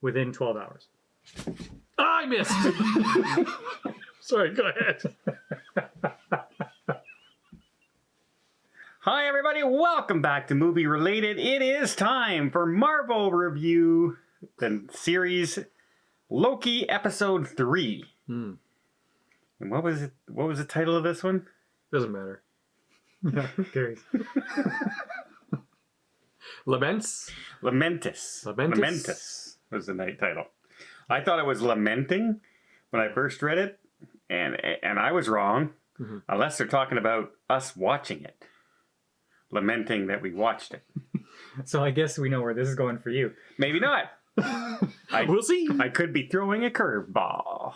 within 12 hours. I missed. Sorry, go ahead. Hi, everybody. Welcome back to Movie Related. It is time for Marvel Review, the series Loki Episode 3. And what was it? What was the title of this one? Doesn't matter. Yeah, who cares? Lamentus was the night title. I thought it was lamenting when I first read it, and I was wrong, unless they're talking about us watching it. Lamenting that we watched it. So I guess we know where this is going for you. Maybe not. We'll see. I could be throwing a curveball.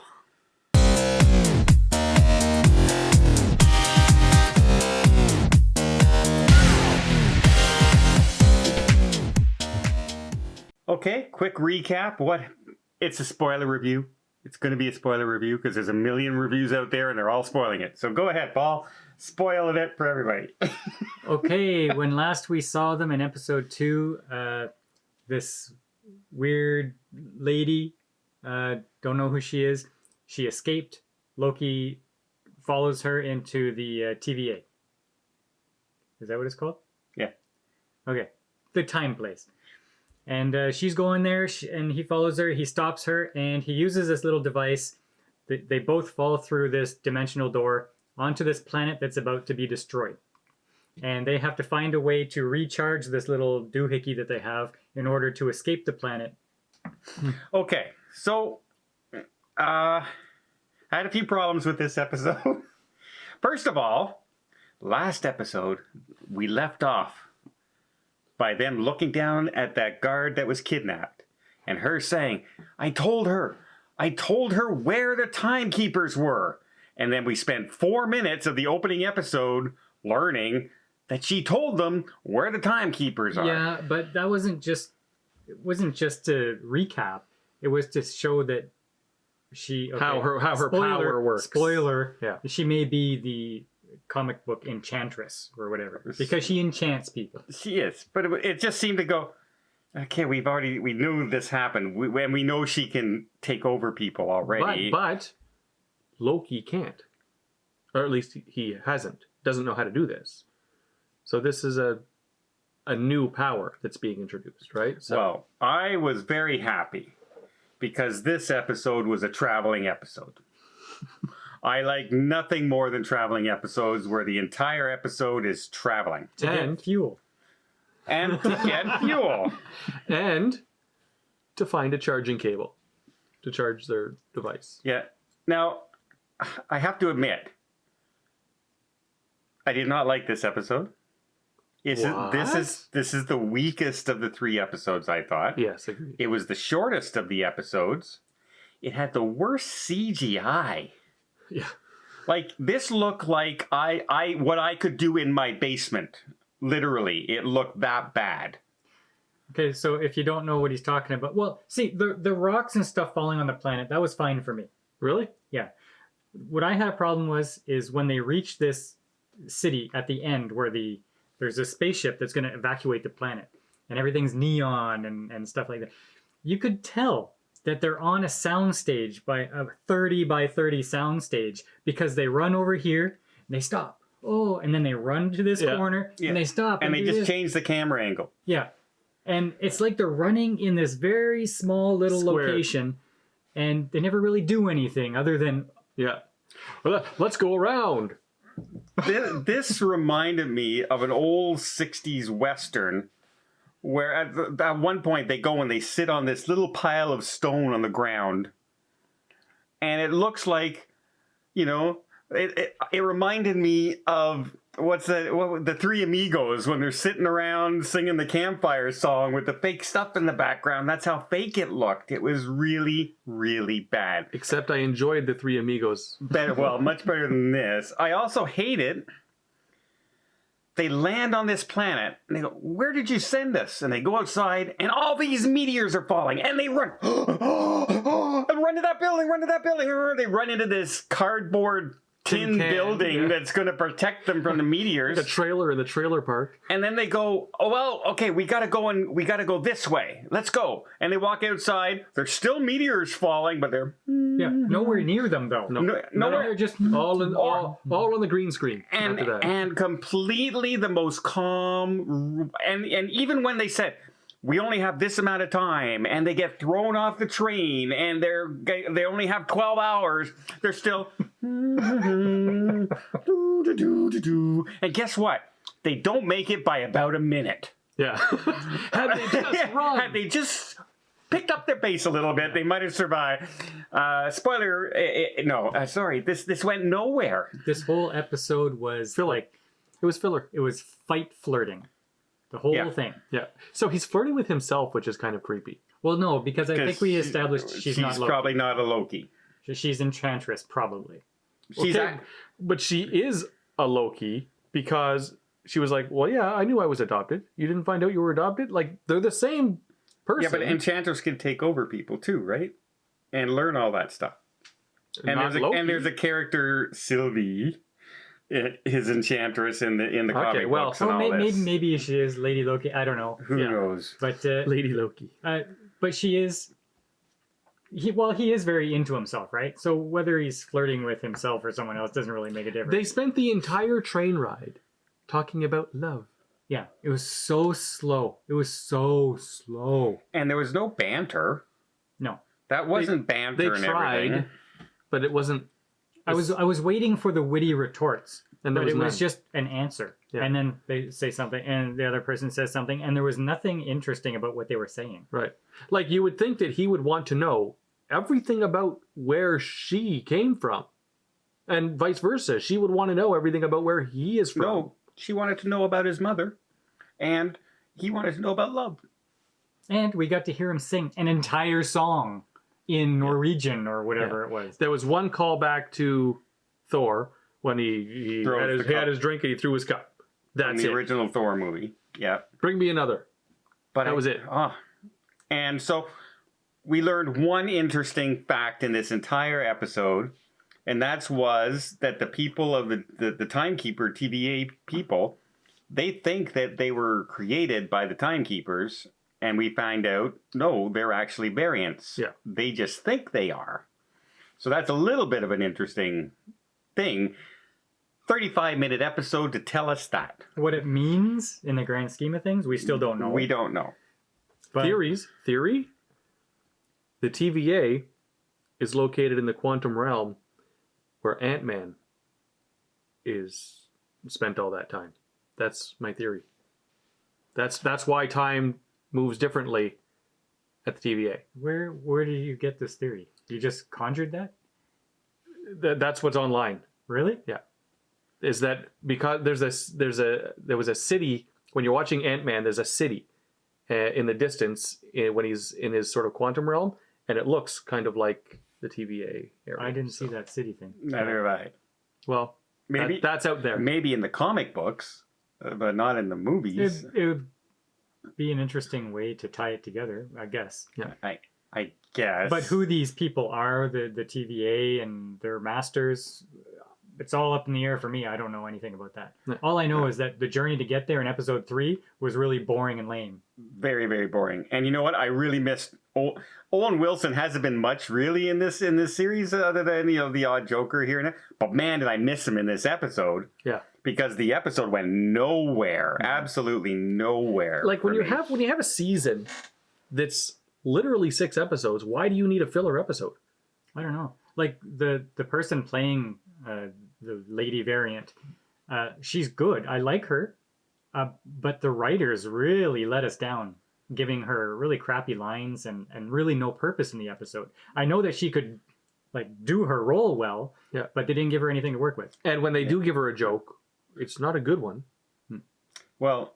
Okay, quick recap. It's a spoiler review. It's going to be a spoiler review because there's a million reviews out there and they're all spoiling it. So go ahead, Paul. Spoil it for everybody. Okay, when last we saw them in episode 2, this weird lady, don't know who she is, she escaped. Loki follows her into the TVA. Is that what it's called? Yeah. Okay, the time place. And she's going there, and he follows her, he stops her, and he uses this little device. They both fall through this dimensional door onto this planet that's about to be destroyed. And they have to find a way to recharge this little doohickey that they have in order to escape the planet. Okay, so I had a few problems with this episode. First of all, last episode, we left off by them looking down at that guard that was kidnapped and her saying, I told her where the timekeepers were. And then we spent 4 minutes of the opening episode learning that she told them where the timekeepers are. Yeah, but it wasn't just to recap. It was to show that how her power works. Spoiler. Yeah. She may be the comic book enchantress or whatever, because she enchants people. She is, but it just seemed to go, okay, we knew this happened, and we know she can take over people already. But Loki can't, or at least he doesn't know how to do this. So this is a new power that's being introduced, right? So, well, I was very happy because this episode was a traveling episode. I like nothing more than traveling episodes where the entire episode is traveling. To get fuel. And to get fuel. And to find a charging cable to charge their device. Yeah. Now, I have to admit, I did not like this episode. This is the weakest of the 3 episodes, I thought. Yes, agreed. It was the shortest of the episodes. It had the worst CGI. Yeah. Like, this looked like what I could do in my basement. Literally, it looked that bad. Okay, so if you don't know what he's talking about, well, see, the rocks and stuff falling on the planet, that was fine for me. Really? Yeah. What I had a problem is when they reach this city at the end where there's a spaceship that's going to evacuate the planet and everything's neon and stuff like that. You could tell that they're on a soundstage, by a 30 by 30 soundstage, because they run over here and they stop. Oh, and then they run to this corner and they stop. And they just change the camera angle. Yeah. And it's like they're running in this very small little location and they never really do anything other than... Yeah. Well, let's go around. This reminded me of an old 60s Western where at one point they go and they sit on this little pile of stone on the ground. And it looks like, it reminded me of the Three Amigos when they're sitting around singing the campfire song with the fake stuff in the background. That's how fake it looked. It was really, really bad. Except I enjoyed the Three Amigos. Much better than this. I also hate it. They land on this planet and they go, where did you send us? And they go outside and all these meteors are falling and they run. And run to that building. They run into this cardboard tin can, building yeah. that's going to protect them from the meteors. A trailer in the trailer park. And then they go, oh, well, okay, we got to go this way. Let's go. And they walk outside. There's still meteors falling, but they're Yeah, nowhere near them though. nowhere. They're just All on the green screen. And after that. and completely the most calm. And even when they said, we only have this amount of time, and they get thrown off the train, and they only have 12 hours, they're still. And guess what? They don't make it by about a minute. Yeah. Had they just run. Had they just picked up their pace a little bit, they might have survived. Spoiler, sorry, this went nowhere. This whole episode was It was filler. it was fight flirting. The whole Yeah. thing. Yeah. So he's flirting with himself, which is kind of creepy. Well, no, because I think we established she's not Loki. Probably not a Loki. She's Enchantress, probably. She's Okay, but she is a Loki because she was like, well, yeah, I knew I was adopted. You didn't find out you were adopted? Like, they're the same person. yeah, but Enchantress can take over people too, right? And learn all that stuff. And Not Loki. there's a character Sylvie, his Enchantress in the comic well, books and Oh, all this. maybe she is Lady Loki. I don't know. Who Yeah. knows? But Lady Loki. but she is. He is very into himself, right? So whether he's flirting with himself or someone else doesn't really make a difference. They spent the entire train ride talking about love. Yeah, it was so slow. It was so slow. And there was no banter. No, That wasn't They banter and tried, everything. but it wasn't. I was waiting for the witty retorts, And there but was it was none. just an answer. Yeah. And then they say something, and the other person says something, and there was nothing interesting about what they were saying. Right. Like, you would think that he would want to know everything about where she came from. And vice versa. She would want to know everything about where he is from. No, she wanted to know about his mother, and he wanted to know about love. And we got to hear him sing an entire song in Norwegian or whatever Yeah. it was. There was one callback to Thor when he Throws had, his, the he had cup. his drink and he threw his cup. In That's the it. original Thor movie. Yeah. Bring me another. But That was it. And so we learned one interesting fact in this entire episode, and that was that the people of the Timekeeper TVA people, they think that they were created by the Timekeepers, and we find out, no, they're actually variants. Yeah. They just think they are. So that's a little bit of an interesting thing. 35-minute episode to tell us that. What it means in the grand scheme of things, we still don't know. We don't know. But Theory? The TVA is located in the quantum realm where Ant-Man is spent all that time. That's my theory. That's why time moves differently at the TVA. where did you get this theory? You just conjured that? That's what's online. Really? Is that because there was a city when you're watching Ant-Man, there's a city in the distance when he's in his sort of quantum realm, and it looks kind of like the TVA area. I didn't see that city thing. Neither have I. Well, Maybe that's out there. Maybe in the comic books, but not in the movies. It would be an interesting way to tie it together, I guess. I guess. But who these people are, the TVA and their masters, it's all up in the air for me. I don't know anything about that. No. All I know is that the journey to get there in episode 3 was really boring and lame. Very, very boring. And you know what? I really missed. Owen Wilson hasn't been much really in this series, other than the odd Joker here and there. But man, did I miss him in this episode? Yeah. Because the episode went nowhere, absolutely nowhere. Like when for you me. have a season that's literally 6 episodes, why do you need a filler episode? I don't know. Like the person playing the lady variant, she's good. I like her. But the writers really let us down, giving her really crappy lines and really no purpose in the episode. I know that she could do her role well, Yeah. but they didn't give her anything to work with. And when they do give her a joke, it's not a good one. Well,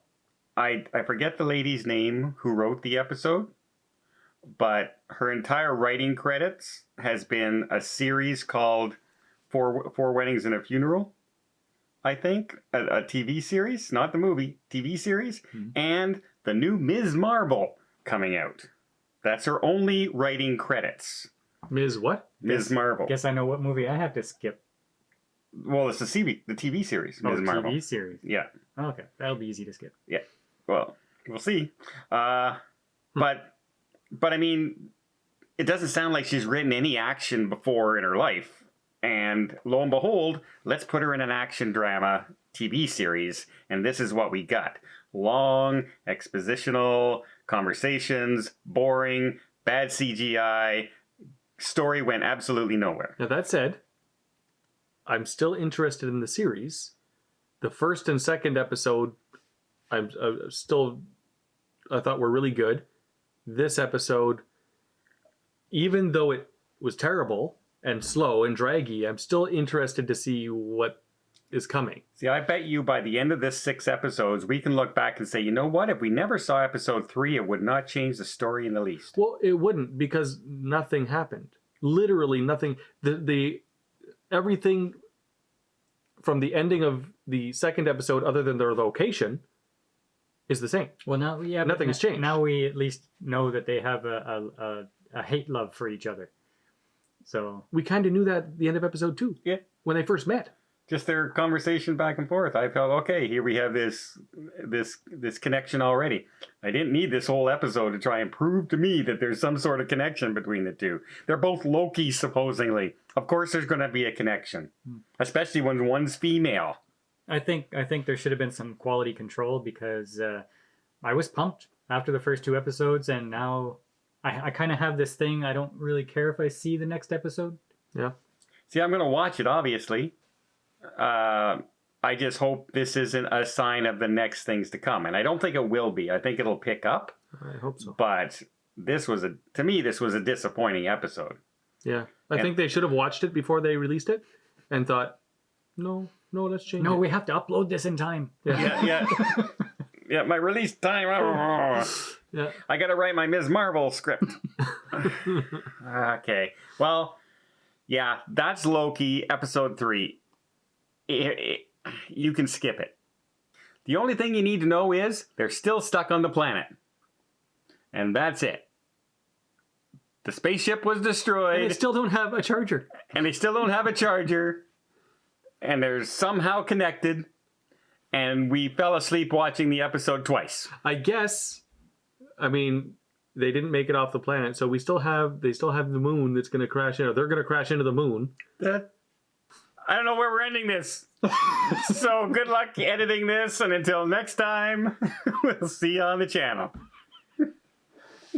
I forget the lady's name who wrote the episode, but her entire writing credits has been a series called Four Weddings and a Funeral, I think. A TV series, not the movie, TV series, and the new Ms. Marvel coming out. That's her only writing credits. Ms. What? Ms. Marvel. Guess I know what movie I have to skip. Well, it's the TV series, Oh, Ms. the Marvel. TV series. Yeah. Okay, that'll be easy to skip. Well, we'll see. But I mean, it doesn't sound like she's written any action before in her life. And lo and behold, let's put her in an action drama TV series, and this is what we got. Long, expositional conversations, boring, bad CGI, story went absolutely nowhere. Now, that said, I'm still interested in the series. The first and second episode, I thought were really good. This episode, even though it was terrible and slow and draggy, I'm still interested to see what is coming. See, I bet you by the end of this 6 episodes, we can look back and say, you know what? If we never saw episode 3, it would not change the story in the least. Well, it wouldn't, because nothing happened. Literally nothing. The everything from the ending of the second episode, other than their location, is the same. Well, now, yeah, Nothing has changed. Now we at least know that they have a hate love for each other. So We kind of knew that at the end of episode 2. Yeah. When they first met. Just their conversation back and forth. I felt, okay, here we have this connection already. I didn't need this whole episode to try and prove to me that there's some sort of connection between the two. They're both Loki, supposedly. Of course there's going to be a connection. Especially when one's female. I think there should have been some quality control, because I was pumped after the first 2 episodes, and now I kind of have this thing. I don't really care if I see the next episode. Yeah. See, I'm going to watch it, obviously. I just hope this isn't a sign of the next things to come. And I don't think it will be. I think it'll pick up. I hope so. But to me, this was a disappointing episode. Yeah. I think they should have watched it before they released it and thought, no, let's change it. No, we have to upload this in time. Yeah. Yeah, my release time. Yeah. I got to write my Ms. Marvel script. Okay. Well, yeah, that's Loki, episode 3. You can skip it. The only thing you need to know is they're still stuck on the planet. And that's it. The spaceship was destroyed. And they still don't have a charger. And they're somehow connected. And we fell asleep watching the episode twice. I guess, I mean, they didn't make it off the planet, so they still have the moon that's going to crash into. They're going to crash into the moon. I don't know where we're ending this. So good luck editing this, and until next time, we'll see you on the channel.